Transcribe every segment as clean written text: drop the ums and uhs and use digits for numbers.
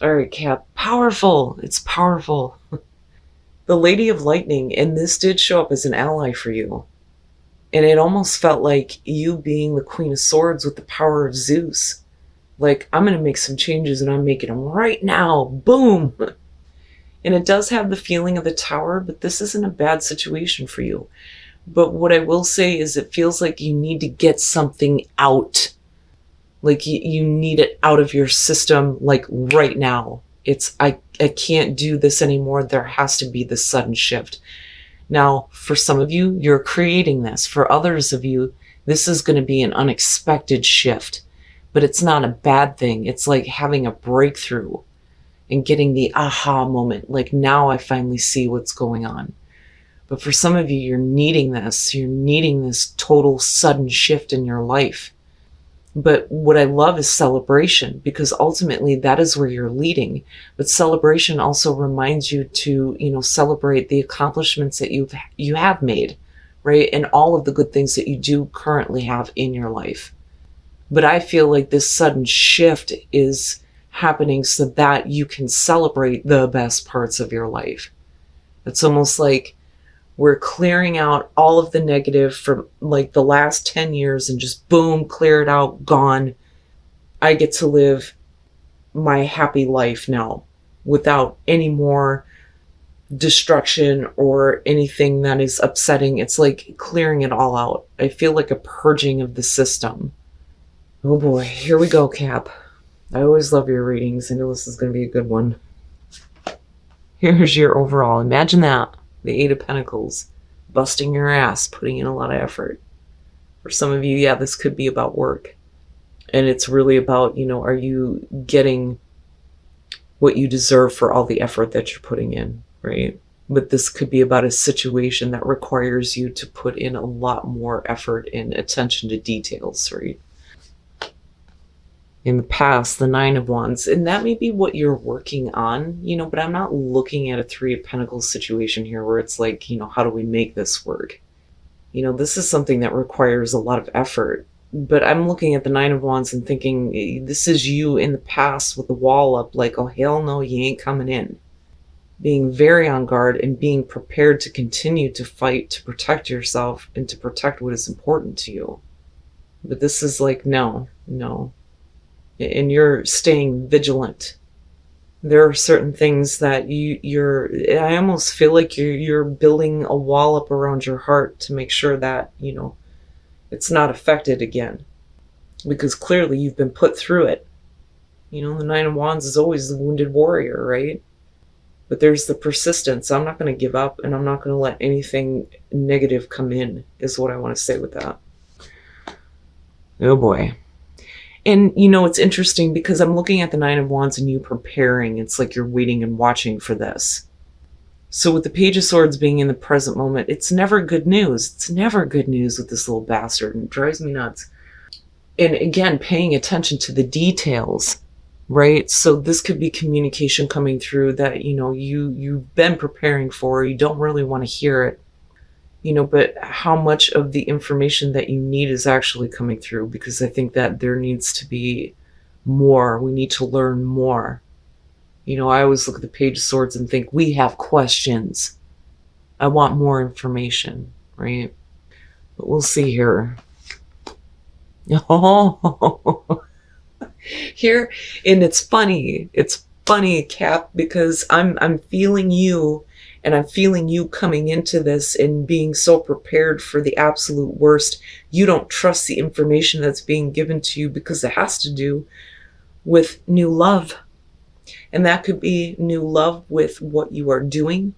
All right, Cap. Powerful. It's powerful. The Lady of Lightning, and this did show up as an ally for you. And it almost felt like you being the Queen of Swords with the power of Zeus. Like, I'm going to make some changes and I'm making them right now. Boom. And it does have the feeling of the Tower, but this isn't a bad situation for you. But what I will say is it feels like you need to get something out. Like you need it out of your system, like right now. I can't do this anymore. There has to be this sudden shift. Now, for some of you, you're creating this. For others of you, this is going to be an unexpected shift. But it's not a bad thing. It's like having a breakthrough and getting the aha moment. Like, now I finally see what's going on. But for some of you, you're needing this. You're needing this total sudden shift in your life. But what I love is celebration, because ultimately that is where you're leading. But celebration also reminds you to, celebrate the accomplishments that you have made, right? And all of the good things that you do currently have in your life. But I feel like this sudden shift is happening so that you can celebrate the best parts of your life. It's almost like we're clearing out all of the negative from like the last 10 years and just boom, clear it out, gone. I get to live my happy life now without any more destruction or anything that is upsetting. It's like clearing it all out. I feel like a purging of the system. Oh boy, here we go, Cap. I always love your readings. I know this is going to be a good one. Here's your overall. Imagine that. The Eight of Pentacles. Busting your ass, putting in a lot of effort. For some of you, yeah, this could be about work. And it's really about, are you getting what you deserve for all the effort that you're putting in, right? But this could be about a situation that requires you to put in a lot more effort and attention to details, right? In the past, the Nine of Wands, and that may be what you're working on, but I'm not looking at a Three of Pentacles situation here where it's like, how do we make this work? This is something that requires a lot of effort. But I'm looking at the Nine of Wands and thinking, this is you in the past with the wall up, like, oh, hell no, you ain't coming in. Being very on guard and being prepared to continue to fight to protect yourself and to protect what is important to you. But this is like, no. And you're staying vigilant. There are certain things that I almost feel like you're building a wall up around your heart to make sure that, it's not affected again. Because clearly you've been put through it. The Nine of Wands is always the wounded warrior, right? But there's the persistence. I'm not going to give up, and I'm not going to let anything negative come in, is what I want to say with that. Oh boy. And, it's interesting because I'm looking at the Nine of Wands and you preparing. It's like you're waiting and watching for this. So with the Page of Swords being in the present moment, it's never good news. It's never good news with this little bastard, and it drives me nuts. And again, paying attention to the details, right? So this could be communication coming through that, you've been preparing for. You don't really want to hear it. But how much of the information that you need is actually coming through? Because I think that there needs to be more. We need to learn more. I always look at the Page of Swords and think, we have questions. I want more information, right? But we'll see here. Oh, here, and it's funny. It's funny, Cap, because I'm feeling you. And I'm feeling you coming into this and being so prepared for the absolute worst. You don't trust the information that's being given to you because it has to do with new love. And that could be new love with what you are doing.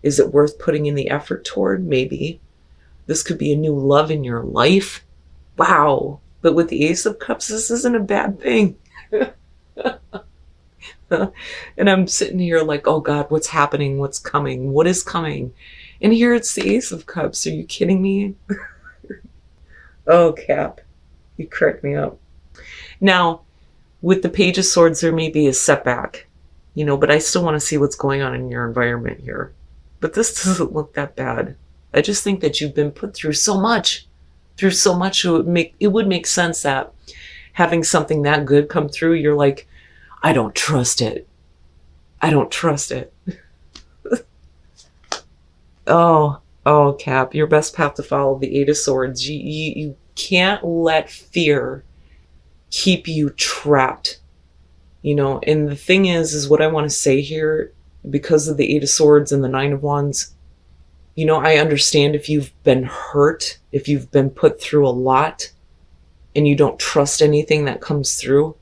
Is it worth putting in the effort toward? Maybe. This could be a new love in your life. Wow. But with the Ace of Cups, this isn't a bad thing. And I'm sitting here like, oh God, what's happening? What's coming? What is coming? And here it's the Ace of Cups. Are you kidding me? Oh, Cap, you cracked me up. Now, with the Page of Swords, there may be a setback, but I still want to see what's going on in your environment here. But this doesn't look that bad. I just think that you've been put through so much. It would make sense that having something that good come through, you're like, I don't trust it. I don't trust it. Oh, Cap, your best path to follow, the Eight of Swords. You can't let fear keep you trapped. You know, and the thing is what I want to say here, because of the Eight of Swords and the Nine of Wands, you know, I understand if you've been hurt, if you've been put through a lot, and you don't trust anything that comes through.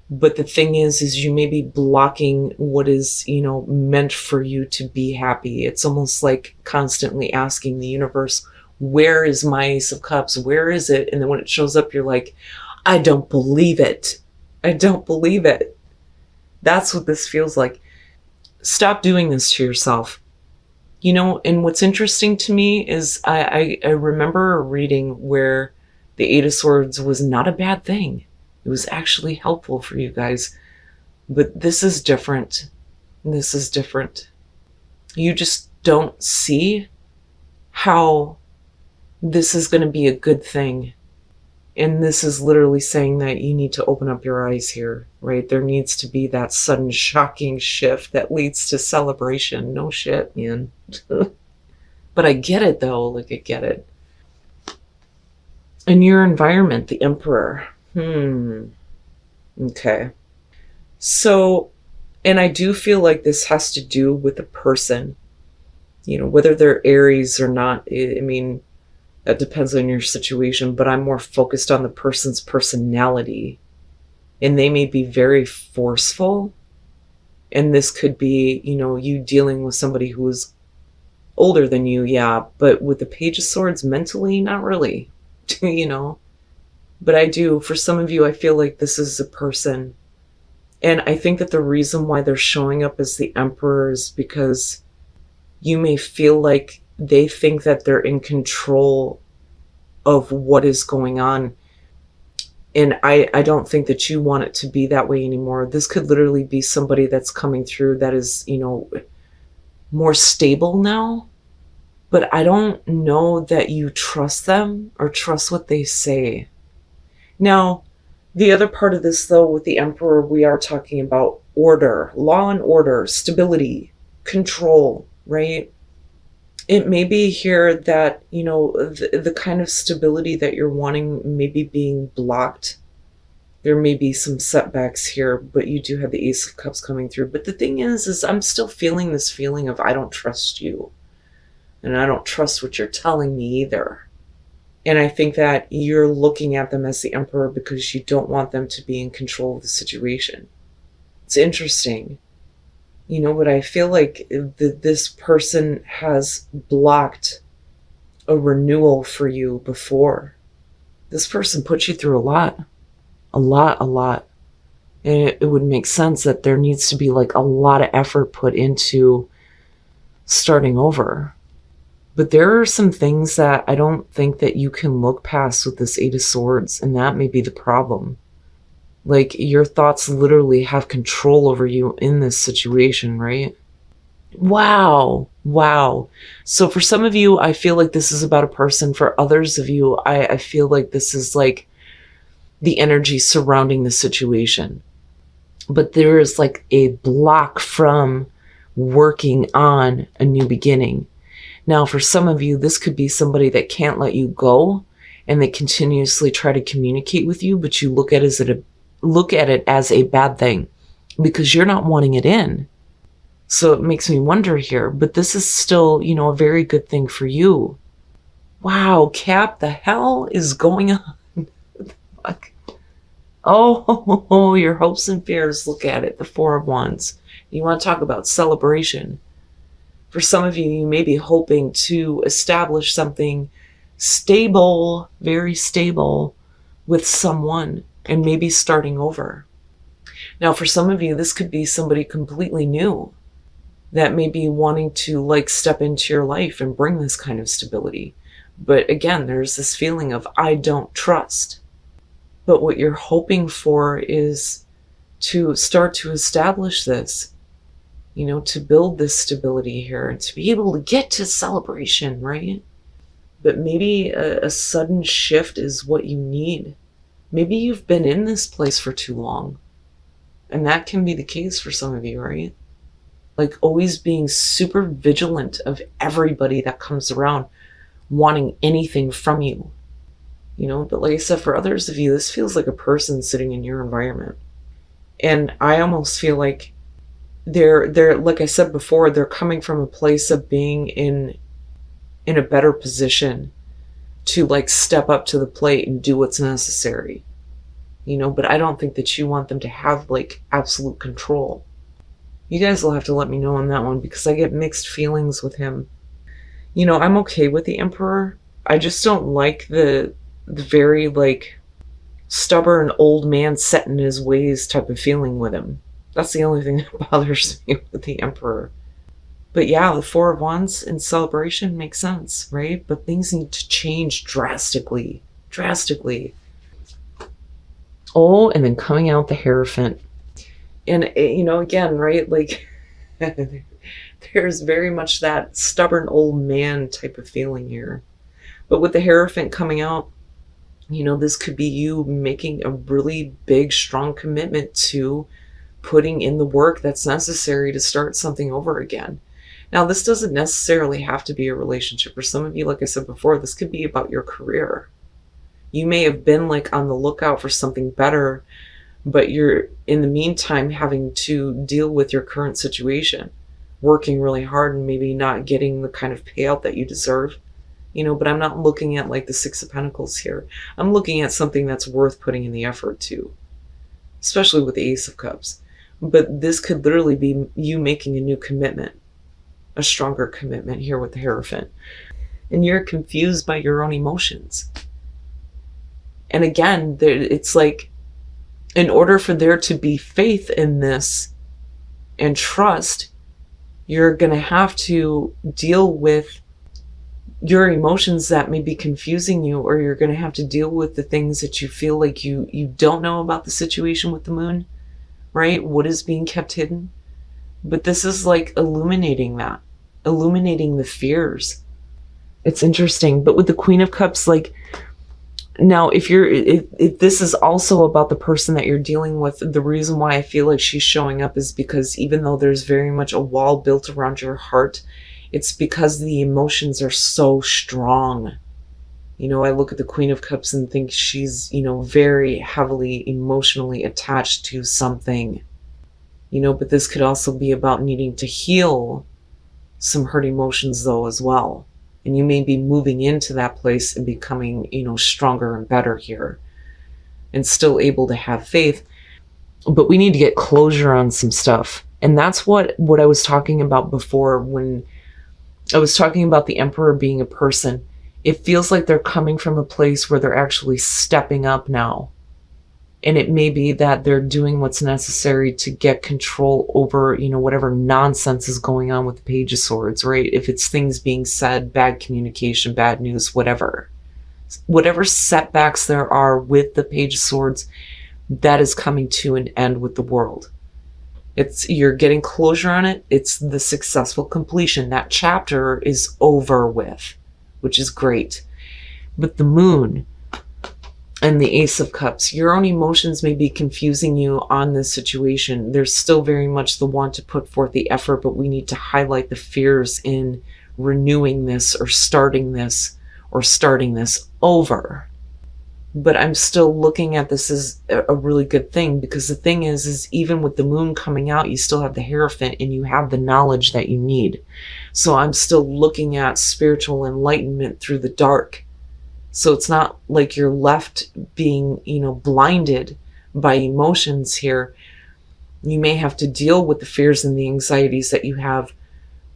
But the thing is you may be blocking what is, you know, meant for you to be happy. It's almost like constantly asking the universe, where is my Ace of Cups? Where is it? And then when it shows up, you're like, I don't believe it. I don't believe it. That's what this feels like. Stop doing this to yourself. You know, and what's interesting to me is I remember a reading where the Eight of Swords was not a bad thing. It was actually helpful for you guys. But this is different. This is different. You just don't see how this is going to be a good thing. And this is literally saying that you need to open up your eyes here, right? There needs to be that sudden shocking shift that leads to celebration. No shit, man. But I get it though, like I get it. In your environment, the Emperor. Okay. So, and I do feel like this has to do with the person, you know, whether they're Aries or not. I mean, that depends on your situation, but I'm more focused on the person's personality. And they may be very forceful. And this could be, you know, you dealing with somebody who is older than you, yeah. But with the Page of Swords, mentally, not really, you know. But I do, for some of you, I feel like this is a person. And I think that the reason why they're showing up as the Emperor is because you may feel like they think that they're in control of what is going on. And I don't think that you want it to be that way anymore. This could literally be somebody that's coming through that is, you know, more stable now. But I don't know that you trust them or trust what they say. Now, the other part of this, though, with the Emperor, we are talking about order, law and order, stability, control, right? It may be here that, you know, the kind of stability that you're wanting may be being blocked. There may be some setbacks here, but you do have the Ace of Cups coming through. But the thing is I'm still feeling this feeling of I don't trust you. And I don't trust what you're telling me either. And I think that you're looking at them as the Emperor because you don't want them to be in control of the situation. It's interesting. You know, but I feel like this person has blocked a renewal for you before. This person put you through a lot. A lot. And it would make sense that there needs to be like a lot of effort put into starting over. But there are some things that I don't think that you can look past with this Eight of Swords, and that may be the problem. Like, your thoughts literally have control over you in this situation, right? Wow. So for some of you, I feel like this is about a person. For others of you, I feel like this is like the energy surrounding the situation. But there is like a block from working on a new beginning. Now, for some of you, this could be somebody that can't let you go and they continuously try to communicate with you, but you look at it as a bad thing because you're not wanting it in. So it makes me wonder here, but this is still, you know, a very good thing for you. Wow, Cap, the hell is going on? Fuck. Oh, your hopes and fears, look at it, the Four of Wands. You want to talk about celebration. For some of you, you may be hoping to establish something stable, very stable, with someone, and maybe starting over. Now, for some of you, this could be somebody completely new that may be wanting to like step into your life and bring this kind of stability. But again, there's this feeling of I don't trust. But what you're hoping for is to start to establish this, you know, to build this stability here and to be able to get to celebration, right? But maybe a sudden shift is what you need. Maybe you've been in this place for too long. And that can be the case for some of you, right? like always being super vigilant of everybody that comes around, wanting anything from you. You know, but like I said, for others of you, this feels like a person sitting in your environment. And I almost feel like they're like I said before, they're coming from a place of being in a better position to like step up to the plate and do what's necessary. You know, but I don't think that you want them to have like absolute control. You guys will have to let me know on that one, because I get mixed feelings with him. You know, I'm okay with the Emperor. I just don't like the very like stubborn old man set in his ways type of feeling with him. That's the only thing that bothers me with the Emperor. But yeah, the Four of Wands in celebration makes sense, right? But things need to change drastically. Drastically. Oh, and then coming out the Hierophant. And, you know, again, right, like, there's very much that stubborn old man type of feeling here. But with the Hierophant coming out, you know, this could be you making a really big, strong commitment to putting in the work that's necessary to start something over again. Now, this doesn't necessarily have to be a relationship. For some of you, like I said before, this could be about your career. You may have been like on the lookout for something better, but you're in the meantime having to deal with your current situation, working really hard and maybe not getting the kind of payout that you deserve. You know, but I'm not looking at like the Six of Pentacles here. I'm looking at something that's worth putting in the effort to, especially with the Ace of Cups. But this could literally be you making a new commitment, a stronger commitment here with the Hierophant. And you're confused by your own emotions. And again, it's like, in order for there to be faith in this and trust, you're going to have to deal with your emotions that may be confusing you, or you're going to have to deal with the things that you feel like you don't know about the situation with the Moon, right? What is being kept hidden? But this is like illuminating that, illuminating the fears. It's interesting. But with the Queen of Cups, like, now, if this is also about the person that you're dealing with, the reason why I feel like she's showing up is because even though there's very much a wall built around your heart, it's because the emotions are so strong. You know, I look at the Queen of Cups and think she's, you know, very heavily emotionally attached to something. You know, but this could also be about needing to heal some hurt emotions though as well. And you may be moving into that place and becoming, you know, stronger and better here and still able to have faith. But we need to get closure on some stuff. And that's what I was talking about before when I was talking about the Emperor being a person. It feels like they're coming from a place where they're actually stepping up now. And it may be that they're doing what's necessary to get control over, you know, whatever nonsense is going on with the Page of Swords, right? If it's things being said, bad communication, bad news, whatever. Whatever setbacks there are with the Page of Swords, that is coming to an end with the world. You're getting closure on it. It's the successful completion. That chapter is over with, which is great. But the Moon and the Ace of Cups, your own emotions may be confusing you on this situation. There's still very much the want to put forth the effort, but we need to highlight the fears in renewing this or starting this over. But I'm still looking at this as a really good thing, because the thing is even with the Moon coming out, you still have the Hierophant and you have the knowledge that you need. So I'm still looking at spiritual enlightenment through the dark. So it's not like you're left being, you know, blinded by emotions here. You may have to deal with the fears and the anxieties that you have,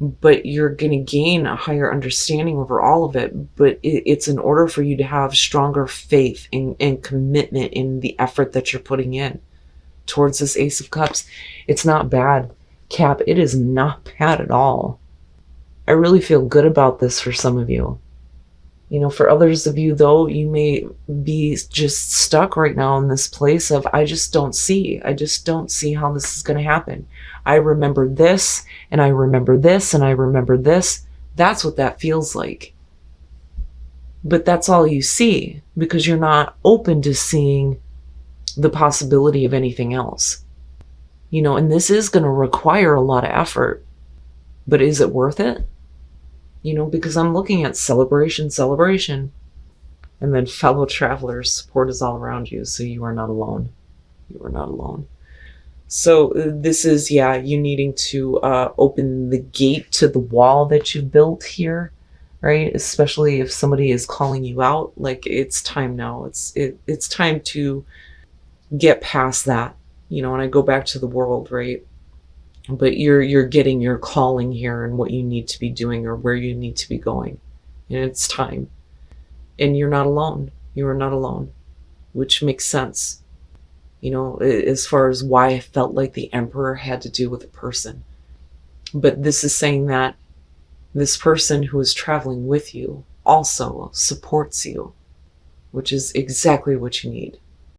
but you're going to gain a higher understanding over all of it. But it's in order for you to have stronger faith and commitment in the effort that you're putting in towards this Ace of Cups. It's not bad, Cap. It is not bad at all. I really feel good about this for some of you. You know, for others of you, though, you may be just stuck right now in this place of, I just don't see how this is going to happen. I remember this, and I remember this, and I remember this. That's what that feels like. But that's all you see, because you're not open to seeing the possibility of anything else. You know, and this is going to require a lot of effort. But is it worth it? You know, because I'm looking at celebration, celebration, and then fellow travelers, support is all around you, so you are not alone. You are not alone. So this is, yeah, you needing to open the gate to the wall that you built here, right? Especially if somebody is calling you out, like it's time now. It's time to get past that, you know. And I go back to the world, right? But you're getting your calling here and what you need to be doing or where you need to be going, and it's time. And you're not alone. You are not alone, which makes sense. You know, as far as why I felt like the Emperor had to do with a person. But this is saying that this person who is traveling with you also supports you, which is exactly what you need.